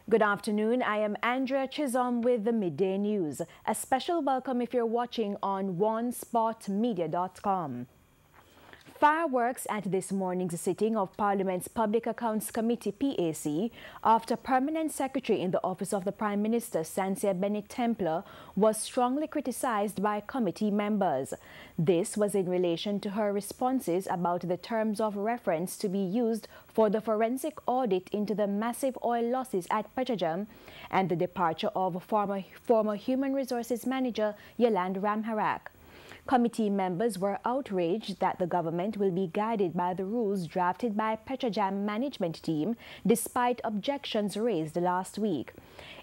Good afternoon. I am Andrea Chisholm with the Midday News. A special welcome if you're watching on onespotmedia.com. Fireworks at this morning's sitting of Parliament's Public Accounts Committee PAC after Permanent Secretary in the Office of the Prime Minister Sancia Bennett-Templer was strongly criticized by committee members. This was in relation to her responses about the terms of reference to be used for the forensic audit into the massive oil losses at PETROJAM and the departure of former Human Resources Manager Yolande Ramharak. Committee members were outraged that the government will be guided by the rules drafted by PETROJAM management team despite objections raised last week.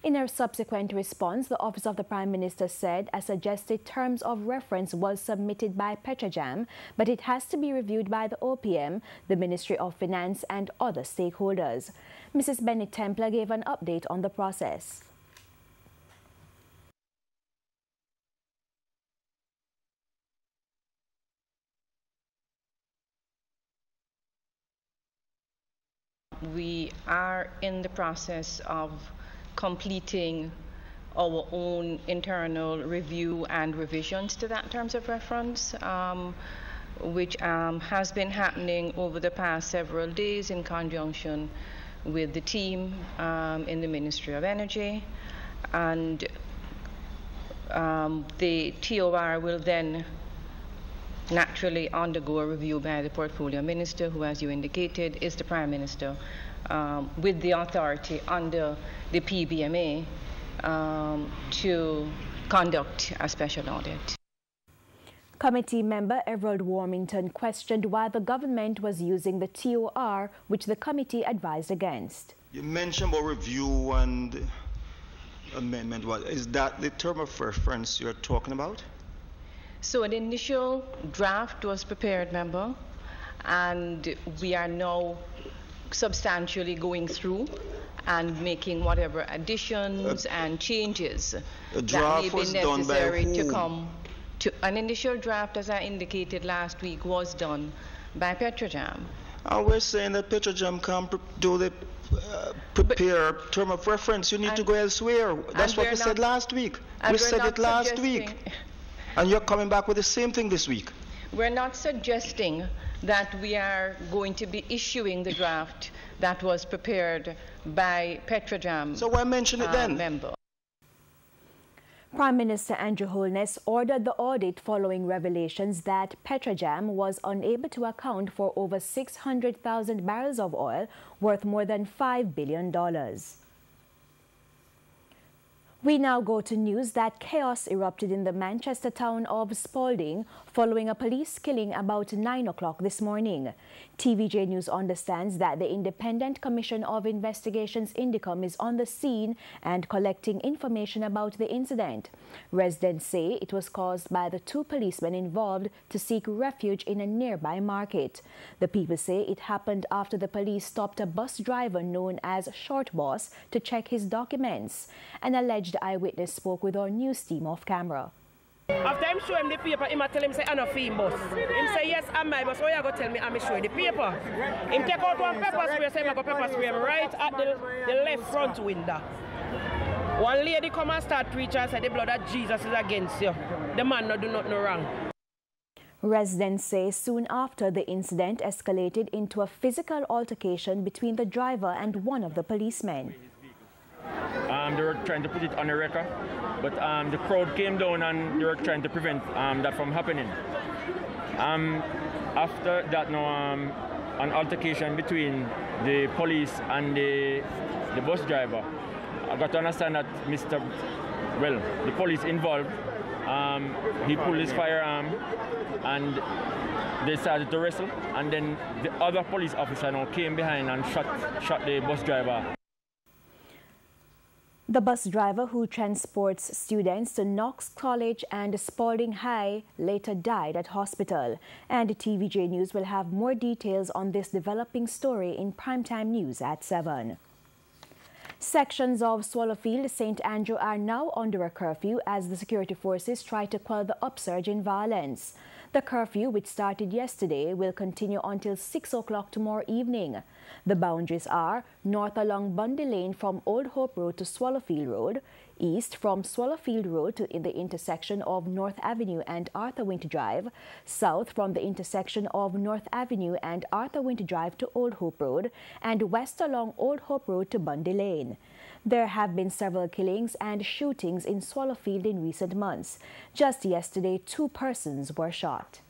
In a subsequent response, the Office of the Prime Minister said a suggested terms of reference was submitted by PETROJAM, but it has to be reviewed by the OPM, the Ministry of Finance and other stakeholders. Mrs. Bennett-Templer gave an update on the process. We are in the process of completing our own internal review and revisions to that terms of reference, which has been happening over the past several days in conjunction with the team in the Ministry of Energy. And the TOR will then naturally undergo a review by the portfolio minister, who, as you indicated, is the Prime Minister, with the authority under the PBMA to conduct a special audit. Committee member Everald Warmington questioned why the government was using the TOR, which the committee advised against. You mentioned about review and amendment. What is that the term of reference you're talking about? So an initial draft was prepared, member, and we are now substantially going through and making whatever additions and changes that may be necessary to come to. An initial draft, as I indicated last week, was done by PETROJAM. We're saying that PETROJAM can do the prepare term of reference. You need to go elsewhere. That's what we said last week. We said it last week. And you're coming back with the same thing this week. We're not suggesting that we are going to be issuing the draft that was prepared by PETROJAM. So why mention it then? Member. Prime Minister Andrew Holness ordered the audit following revelations that PETROJAM was unable to account for over 600,000 barrels of oil worth more than $5 billion. We now go to news that chaos erupted in the Manchester town of Spalding following a police killing about 9 o'clock this morning. TVJ News understands that the Independent Commission of Investigations Indicom is on the scene and collecting information about the incident. Residents say it was caused by the two policemen involved to seek refuge in a nearby market. The people say it happened after the police stopped a bus driver known as Short Boss to check his documents. An alleged eyewitness spoke with our news team off camera. After him show him the paper, him tell him say I'm not fee boss. Him say yes, I'm my boss. Why you go tell me I'm show the paper? Him take out one pepper spray, say I go pepper spray right at the left front window. One lady come and start preaching and say the blood of Jesus is against you. The man no do nothing wrong. Residents say soon after the incident escalated into a physical altercation between the driver and one of the policemen. They were trying to put it on a record, but the crowd came down and they were trying to prevent that from happening. After that, now an altercation between the police and the bus driver. I got to understand that the police involved, he pulled his firearm and they started to wrestle, and then the other police officer now came behind and shot the bus driver. The bus driver, who transports students to Knox College and Spalding High, later died at hospital. And TVJ News will have more details on this developing story in primetime news at 7. Sections of Swallowfield, St. Andrew are now under a curfew as the security forces try to quell the upsurge in violence. The curfew, which started yesterday, will continue until 6 o'clock tomorrow evening. The boundaries are north along Bundy Lane from Old Hope Road to Swallowfield Road, east from Swallowfield Road to the intersection of North Avenue and Arthur Winter Drive, south from the intersection of North Avenue and Arthur Winter Drive to Old Hope Road, and west along Old Hope Road to Bundy Lane. There have been several killings and shootings in Swallowfield in recent months. Just yesterday, 2 persons were shot.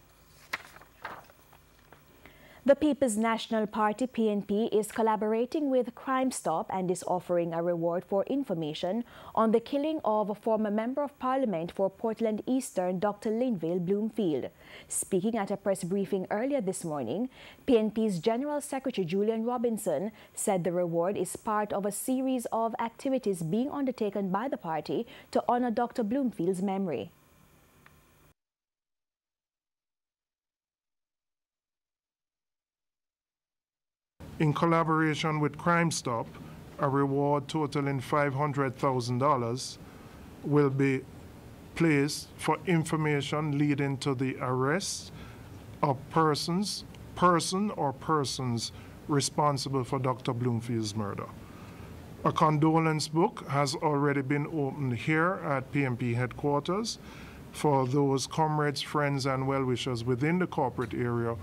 The People's National Party, PNP, is collaborating with Crime Stop and is offering a reward for information on the killing of a former Member of Parliament for Portland Eastern, Dr. Linville Bloomfield. Speaking at a press briefing earlier this morning, PNP's General Secretary Julian Robinson said the reward is part of a series of activities being undertaken by the party to honor Dr. Bloomfield's memory. In collaboration with Crime Stop, a reward totaling $500,000 will be placed for information leading to the arrest of person or persons responsible for Dr. Bloomfield's murder. A condolence book has already been opened here at PNP headquarters for those comrades, friends, and well-wishers within the corporate area.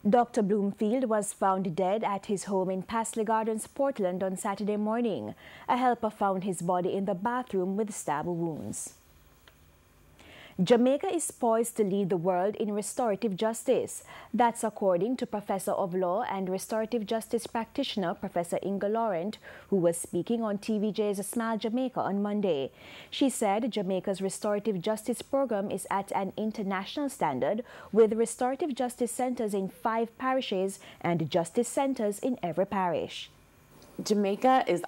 Dr. Bloomfield was found dead at his home in Paisley Gardens, Portland on Saturday morning. A helper found his body in the bathroom with stab wounds. Jamaica is poised to lead the world in restorative justice. That's according to Professor of Law and Restorative Justice practitioner Professor Inga Laurent, who was speaking on TVJ's Smile Jamaica on Monday. She said Jamaica's restorative justice program is at an international standard, with restorative justice centers in 5 parishes and justice centers in every parish. Jamaica is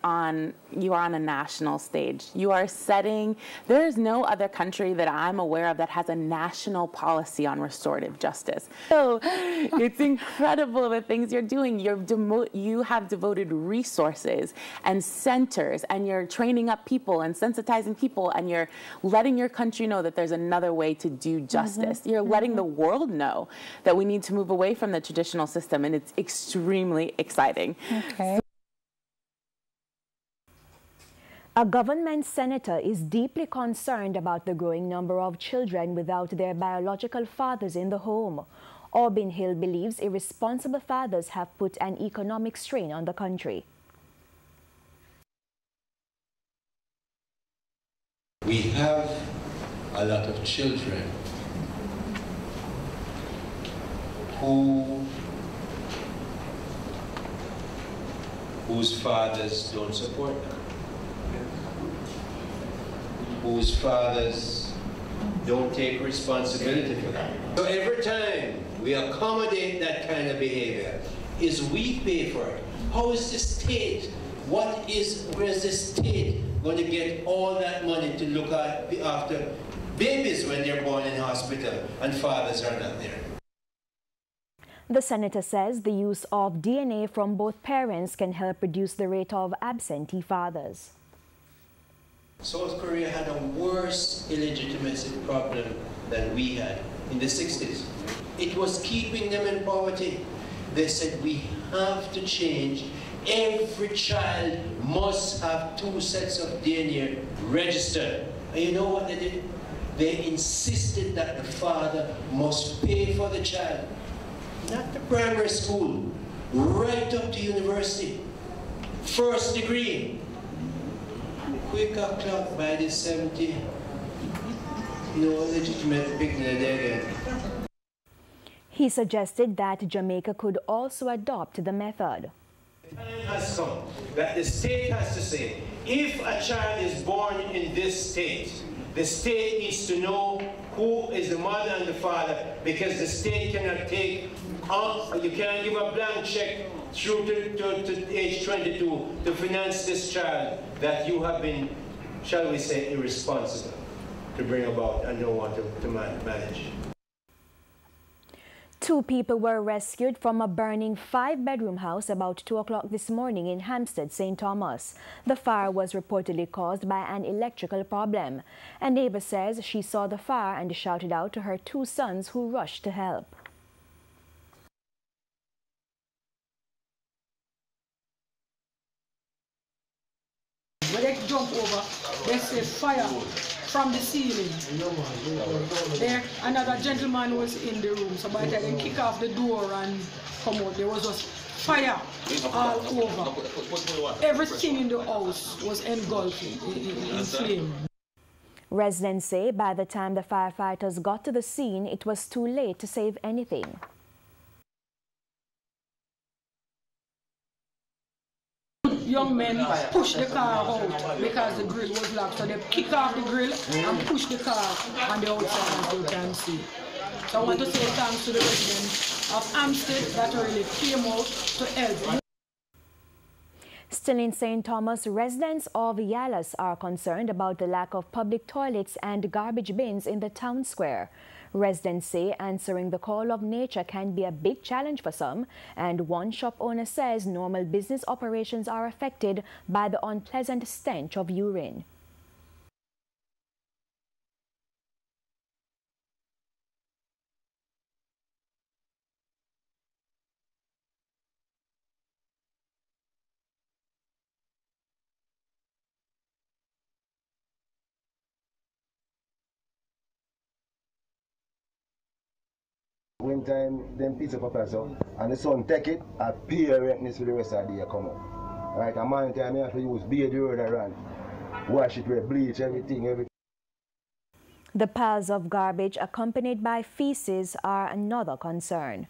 you are on a national stage. You are setting, there is no other country that I'm aware of that has a national policy on restorative justice. So it's incredible the things you're doing. You have devoted resources and centers, and you're training up people and sensitizing people, and you're letting your country know that there's another way to do justice. You're letting the world know that we need to move away from the traditional system, and it's extremely exciting. Okay. A government senator is deeply concerned about the growing number of children without their biological fathers in the home. Aubin Hill believes irresponsible fathers have put an economic strain on the country. We have a lot of children whose fathers don't support them, whose fathers don't take responsibility for that. So every time we accommodate that kind of behavior, is we pay for it. How is the state? Where's the state going to get all that money to look after babies when they're born in hospital and fathers are not there? The senator says the use of DNA from both parents can help reduce the rate of absentee fathers. South Korea had a worse illegitimacy problem than we had in the 60s. It was keeping them in poverty. They said, we have to change. Every child must have 2 sets of DNA registered. And you know what they did? They insisted that the father must pay for the child. Not the primary school, right up to university. First degree. Quick o'clock by the 70. No legitimate picnic again. He suggested that Jamaica could also adopt the method. The time has come that the state has to say, if a child is born in this state, the state needs to know who is the mother and the father, because the state cannot take, you can't give a blank check through to age 22 to finance this child that you have been, shall we say, irresponsible to bring about and don't want to manage. 2 people were rescued from a burning 5-bedroom house about 2 o'clock this morning in Hampstead, St. Thomas. The fire was reportedly caused by an electrical problem. A neighbor says she saw the fire and shouted out to her 2 sons who rushed to help. When they jump over, they say fire from the ceiling. There, another gentleman was in the room, so by the time they kick off the door and come out, there was just fire all over. Everything in the house was engulfed in flame. Residents say by the time the firefighters got to the scene, it was too late to save anything. Young men pushed the car out because the grill was locked. So they kick off the grill and push the car on the outside, as you can see. So I want to say thanks to the residents of Hampstead that really came out to help. Still in St. Thomas, residents of Aeolus are concerned about the lack of public toilets and garbage bins in the town square. Residents say answering the call of nature can be a big challenge for some, and one shop owner says normal business operations are affected by the unpleasant stench of urine. When time them pizza papers up and the sun take it, I pay rentness for the rest of the day come up. Right, a man time I have to use beard the road around, wash it with bleach, everything. The piles of garbage accompanied by feces are another concern.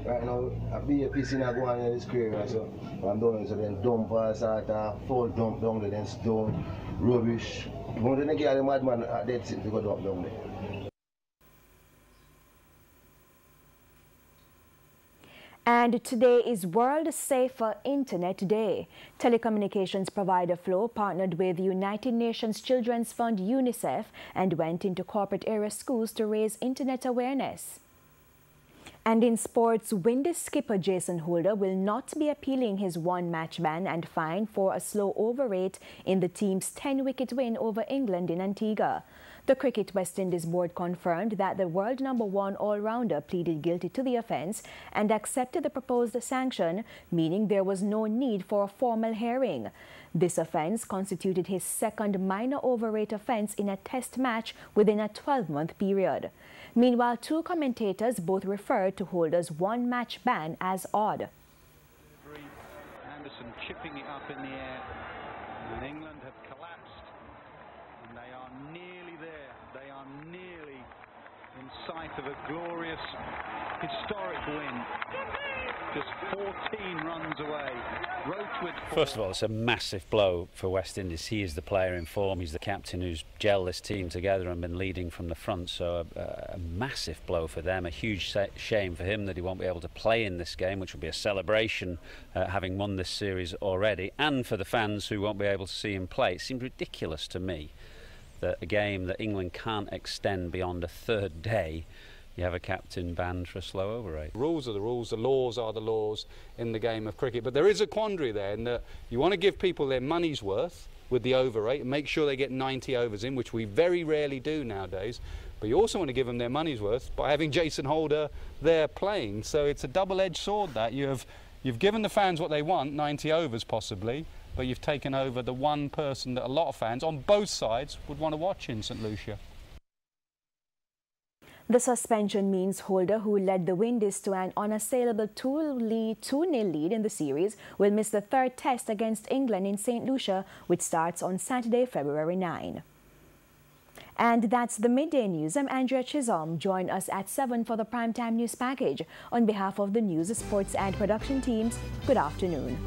Right now, a big piece in go on in the square, so I'm doing so then dump all sort of full dump down there, then stone, rubbish. But then again, the madman dead sit to go dump down there. And today is World Safer Internet Day. Telecommunications provider Flow partnered with United Nations Children's Fund UNICEF and went into corporate area schools to raise internet awareness. And in sports, Windies skipper Jason Holder will not be appealing his 1-match ban and fine for a slow over rate in the team's 10-wicket win over England in Antigua. The Cricket West Indies board confirmed that the world #1 all-rounder pleaded guilty to the offence and accepted the proposed sanction, meaning there was no need for a formal hearing. This offence constituted his second minor over-rate offence in a test match within a 12-month period. Meanwhile, 2 commentators both referred to Holder's 1-match ban as odd. Anderson chipping it up in the air, and England have collapsed, and they are nearly there. They are nearly in sight of a glorious, historic win. Just 14 runs away. First of all, it's a massive blow for West Indies. He is the player in form. He's the captain who's gelled this team together and been leading from the front. So a massive blow for them. A huge shame for him that he won't be able to play in this game, which will be a celebration having won this series already. And for the fans who won't be able to see him play. It seemed ridiculous to me that a game that England can't extend beyond a 3rd day, you have a captain banned for a slow over rate. Rules are the rules, the laws are the laws in the game of cricket. But there is a quandary there in that you want to give people their money's worth with the over rate and make sure they get 90 overs in, which we very rarely do nowadays. But you also want to give them their money's worth by having Jason Holder there playing. So it's a double-edged sword that you've given the fans what they want, 90 overs possibly, but you've taken over the one person that a lot of fans on both sides would want to watch in St. Lucia. The suspension means Holder, who led the Windies to an unassailable 2-0 lead in the series, will miss the 3rd test against England in St. Lucia, which starts on Saturday, February 9. And that's the Midday News. I'm Andrea Chisholm. Join us at 7 for the Primetime News Package. On behalf of the news, sports and production teams, good afternoon.